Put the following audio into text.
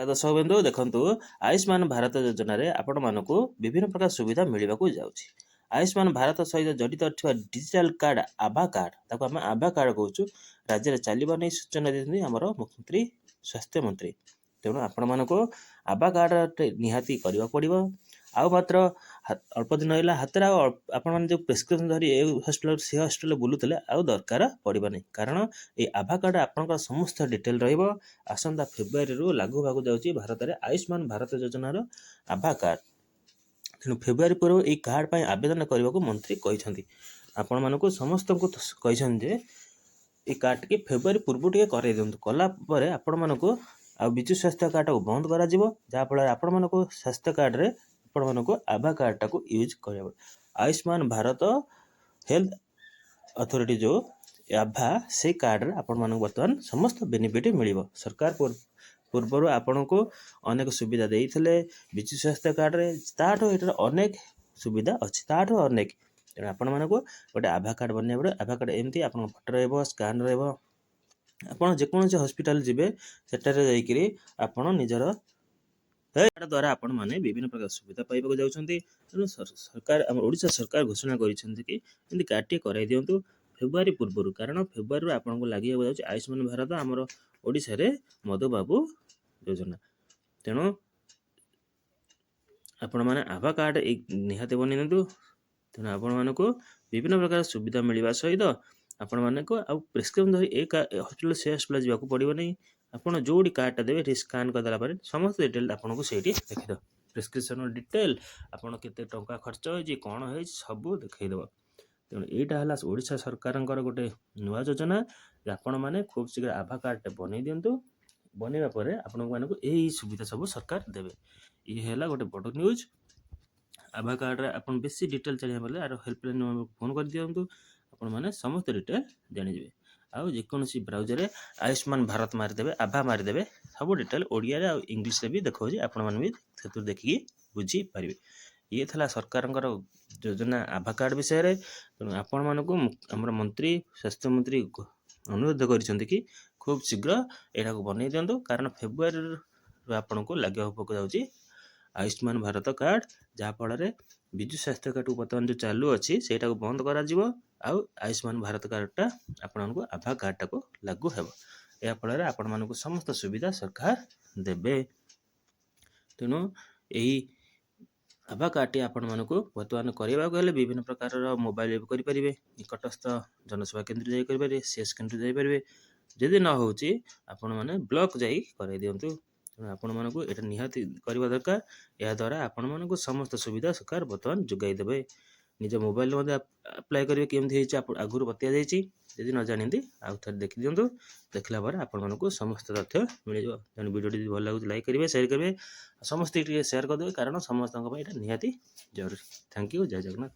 ଦର୍ଶକ ବନ୍ଧୁ ଦେଖନ୍ତୁ ଆୟୁଷ୍ମାନ ଭାରତ ଯୋଜନାରେ ଆପଣମାନଙ୍କୁ ବିଭିନ୍ନ ପ୍ରକାର ସୁବିଧା ମିଳିବାକୁ ଯାଉଛି। ଆୟୁଷ୍ମାନ ଭାରତ ସହିତ ଜଡ଼ିତ ଥିବା ଡିଜିଟାଲ କାର୍ଡ ଆଭା କାର୍ଡ, ତାକୁ ଆମେ ଆଭା କାର୍ଡ କହୁଛୁ, ରାଜ୍ୟରେ ଚାଲିବ ନେଇ ସୂଚନା ଦେଇଛନ୍ତି ଆମର ମୁଖ୍ୟମନ୍ତ୍ରୀ ସ୍ୱାସ୍ଥ୍ୟ ମନ୍ତ୍ରୀ। ତେଣୁ ଆପଣମାନଙ୍କୁ ଆଭା କାର୍ଡ ନିହାତି କରିବାକୁ ପଡ଼ିବ। ଆଉ ମାତ୍ର ଅଳ୍ପ ଦିନ ରହିଲା ହାତରେ, ଆଉ ଆପଣମାନେ ଯେଉଁ ପ୍ରେସ୍କ୍ରିପସନ୍ ଧରି ଏ ହସ୍ପିଟାଲ ସେ ହସ୍ପିଟାଲ ବୁଲୁଥିଲେ ଆଉ ଦରକାର ପଡ଼ିବ ନାହିଁ, କାରଣ এই ଆଭା କାର୍ଡ ଆପଣଙ୍କର ସମସ୍ତ ଡିଟେଲ ରହିବ। ଆସନ୍ତା ଫେବୃଆରୀରୁ ଲାଗୁ ହେବାକୁ ଯାଉଛି ଭାରତରେ ଆୟୁଷ୍ମାନ ଭାରତ ଯୋଜନାର ଆଭା କାର୍ଡ। ତେଣୁ ଫେବୃଆରୀ ପୂର୍ବରୁ ଏହି କାର୍ଡ ପାଇଁ ଆବେଦନ କରିବାକୁ ମନ୍ତ୍ରୀ କହିଛନ୍ତି। ଆପଣମାନଙ୍କୁ ସମସ୍ତଙ୍କୁ କହିଛନ୍ତି ଯେ এই କାର୍ଡଟି ଫେବୃଆରୀ ପୂର୍ବରୁ ଟିକେ କରାଇ ଦିଅନ୍ତୁ। କଲା ପରେ ଆପଣମାନଙ୍କୁ ଆଉ ବିଜୁ ସ୍ୱାସ୍ଥ୍ୟ କାର୍ଡଟାକୁ ବନ୍ଦ କରାଯିବ, ଯାହାଫଳରେ ଆପଣମାନଙ୍କୁ ସ୍ୱାସ୍ଥ୍ୟ କାର୍ଡରେ ଆପଣମାନଙ୍କୁ ଆଭା କାର୍ଡଟାକୁ ୟୁଜ୍ କରିବାକୁ। ଆୟୁଷ୍ମାନ ଭାରତ ହେଲ୍ଥ ଅଥରିଟି ଯେଉଁ ଆଭା, ସେଇ କାର୍ଡରେ ଆପଣମାନଙ୍କୁ ବର୍ତ୍ତମାନ ସମସ୍ତ ବେନିଫିଟ୍ ମିଳିବ। ସରକାର ପୂର୍ବରୁ ଆପଣଙ୍କୁ ଅନେକ ସୁବିଧା ଦେଇଥିଲେ ବିଜୁ ସ୍ୱାସ୍ଥ୍ୟ କାର୍ଡରେ, ତାଠୁ ଏଠାରେ ଅନେକ ସୁବିଧା ଅଛି, ତାଠୁ ଅନେକ। ତେଣୁ ଆପଣମାନଙ୍କୁ ଗୋଟେ ଆଭା କାର୍ଡ ବନେଇବା ପଡ଼ିବ। ଆଭା କାର୍ଡ ଏମିତି ଆପଣଙ୍କ ଫଟୋ ରହିବ, ସ୍କାନ୍ ରହିବ। ଆପଣ ଯେକୌଣସି ହସ୍ପିଟାଲ ଯିବେ ସେଠାରେ ଯାଇକରି ଆପଣ ନିଜର ଦ୍ୱାରା ଆପଣମାନେ ବିଭିନ୍ନ ପ୍ରକାର ସୁବିଧା ପାଇବାକୁ ଯାଉଛନ୍ତି। ତେଣୁ ସରକାର, ଆମ ଓଡ଼ିଶା ସରକାର ଘୋଷଣା କରିଛନ୍ତି କି ଏମିତି କାର୍ଡଟିଏ କରାଇ ଦିଅନ୍ତୁ ଫେବୃଆରୀ ପୂର୍ବରୁ, କାରଣ ଫେବୃଆରୀରୁ ଆପଣଙ୍କୁ ଲାଗିବାକୁ ଯାଉଛି ଆୟୁଷ୍ମାନ ଭାରତ ଆମର ଓଡ଼ିଶାରେ ମଧୁବାବୁ ଯୋଜନା। ତେଣୁ ଆପଣମାନେ ଆଭା କାର୍ଡ ନିହାତି ବନେଇ ଦିଅନ୍ତୁ। ତେଣୁ ଆପଣମାନଙ୍କୁ ବିଭିନ୍ନ ପ୍ରକାର ସୁବିଧା ମିଳିବା ସହିତ ଆପଣମାନଙ୍କୁ ଆଉ ପ୍ରେସ୍କ୍ରିପସନ୍ ଧରି ଏ ହସ୍ପିଟାଲ ସେ ହସ୍ପିଟାଲ ଯିବାକୁ ପଡ଼ିବ ନାହିଁ। ଆପଣ ଯେଉଁଠି କାର୍ଡଟା ଦେବେ ଏଠି ସ୍କାନ୍ କରିଦେଲା ପରେ ସମସ୍ତ ଡିଟେଲ ଆପଣଙ୍କୁ ସେଇଠି ଦେଖିଦେବ। ପ୍ରେସ୍କ୍ରିପସନର ଡିଟେଲ, ଆପଣ କେତେ ଟଙ୍କା ଖର୍ଚ୍ଚ ହେଇଛି, କ'ଣ ହେଇଛି, ସବୁ ଦେଖେଇଦେବ। ତେଣୁ ଏଇଟା ହେଲା ଓଡ଼ିଶା ସରକାରଙ୍କର ଗୋଟେ ନୂଆ ଯୋଜନା ଯେ ଆପଣମାନେ ଖୁବ୍ ଶୀଘ୍ର ଆଭା କାର୍ଡଟେ ବନେଇ ଦିଅନ୍ତୁ। ବନେଇବା ପରେ ଆପଣମାନଙ୍କୁ ଏଇ ସୁବିଧା ସବୁ ସରକାର ଦେବେ। ଇଏ ହେଲା ଗୋଟେ ବଡ଼ ନ୍ୟୁଜ୍। ଆଭା କାର୍ଡରେ ଆପଣ ବେଶୀ ଡିଟେଲ ଜାଣିବାକୁ ହେଲେ ଆର ହେଲ୍ପଲାଇନ୍ ନମ୍ବରକୁ ଫୋନ୍ କରିଦିଅନ୍ତୁ, ଆପଣମାନେ ସମସ୍ତ ଡିଟେଲ ଜାଣିଯିବେ। ଆଉ ଯେକୌଣସି ବ୍ରାଉଜରରେ ଆୟୁଷ୍ମାନ ଭାରତ ମାରିଦେବେ, ଆଭା ମାରିଦେବେ, ସବୁ ଡିଟେଲ ଓଡ଼ିଆରେ ଆଉ ଇଂଲିଶରେ ବି ଦେଖାଉଛି, ଆପଣମାନେ ବି ସେଥିରୁ ଦେଖିକି ବୁଝିପାରିବେ। ଇଏ ଥିଲା ସରକାରଙ୍କର ଯୋଜନା ଆଭା କାର୍ଡ ବିଷୟରେ। ତେଣୁ ଆପଣମାନଙ୍କୁ ଆମର ମନ୍ତ୍ରୀ, ସ୍ୱାସ୍ଥ୍ୟମନ୍ତ୍ରୀ ଅନୁରୋଧ କରିଛନ୍ତି କି ଖୁବ୍ ଶୀଘ୍ର ଏଇଟାକୁ ବନେଇ ଦିଅନ୍ତୁ, କାରଣ ଫେବୃଆରୀରୁ ଆପଣଙ୍କୁ ଲାଗିବାକୁ ଯାଉଛି ଆୟୁଷ୍ମାନ ଭାରତ କାର୍ଡ, ଯାହାଫଳରେ ବିଜୁ ସ୍ୱାସ୍ଥ୍ୟ କାର୍ଡକୁ ବର୍ତ୍ତମାନ ଯେଉଁ ଚାଲୁଅଛି ସେଇଟାକୁ ବନ୍ଦ କରାଯିବ, ଆଉ ଆୟୁଷ୍ମାନ ଭାରତ କାର୍ଡଟା ଆପଣଙ୍କୁ ଆଭା କାର୍ଡଟାକୁ ଲାଗୁ ହେବ। ଏହା ଫଳରେ ଆପଣମାନଙ୍କୁ ସମସ୍ତ ସୁବିଧା ସରକାର ଦେବେ। ତେଣୁ ଏହି ଆଭା କାର୍ଡଟି ଆପଣମାନଙ୍କୁ ବର୍ତ୍ତମାନ କରିବାକୁ ହେଲେ ବିଭିନ୍ନ ପ୍ରକାରର ମୋବାଇଲ କରିପାରିବେ, ନିକଟସ୍ଥ ଜନସେବା କେନ୍ଦ୍ର ଯାଇ କରିପାରିବେ, ସେସ୍ କେନ୍ଦ୍ର ଯାଇପାରିବେ। ଯଦି ନ ହେଉଛି ଆପଣମାନେ ବ୍ଲକ ଯାଇ କରାଇ ଦିଅନ୍ତୁ। ତେଣୁ ଆପଣମାନଙ୍କୁ ଏଇଟା ନିହାତି କରିବା ଦରକାର। ଏହାଦ୍ୱାରା ଆପଣମାନଙ୍କୁ ସମସ୍ତ ସୁବିଧା ସରକାର ବର୍ତ୍ତମାନ ଯୋଗାଇ ଦେବେ। ନିଜ ମୋବାଇଲରେ ମଧ୍ୟ ଆପ୍ଲାଏ କରିବେ, କେମିତି ହେଇଛି ଆଗରୁ ବତିଆ ଯାଇଛି। ଯଦି ନ ଜାଣନ୍ତି ଆଉ ଥରେ ଦେଖିଦିଅନ୍ତୁ, ଦେଖିଲା ପରେ ଆପଣମାନଙ୍କୁ ସମସ୍ତ ତଥ୍ୟ ମିଳିଯିବ। ତେଣୁ ଭିଡ଼ିଓଟି ଯଦି ଭଲ ଲାଗୁଛି ଲାଇକ୍ କରିବେ, ସେୟାର କରିବେ, ସମସ୍ତେ ଟିକେ ସେୟାର କରିଦେବେ, କାରଣ ସମସ୍ତଙ୍କ ପାଇଁ ଏଇଟା ନିହାତି ଜରୁରୀ। ଥ୍ୟାଙ୍କ ୟୁ, ଜୟ ଜଗନ୍ନାଥ।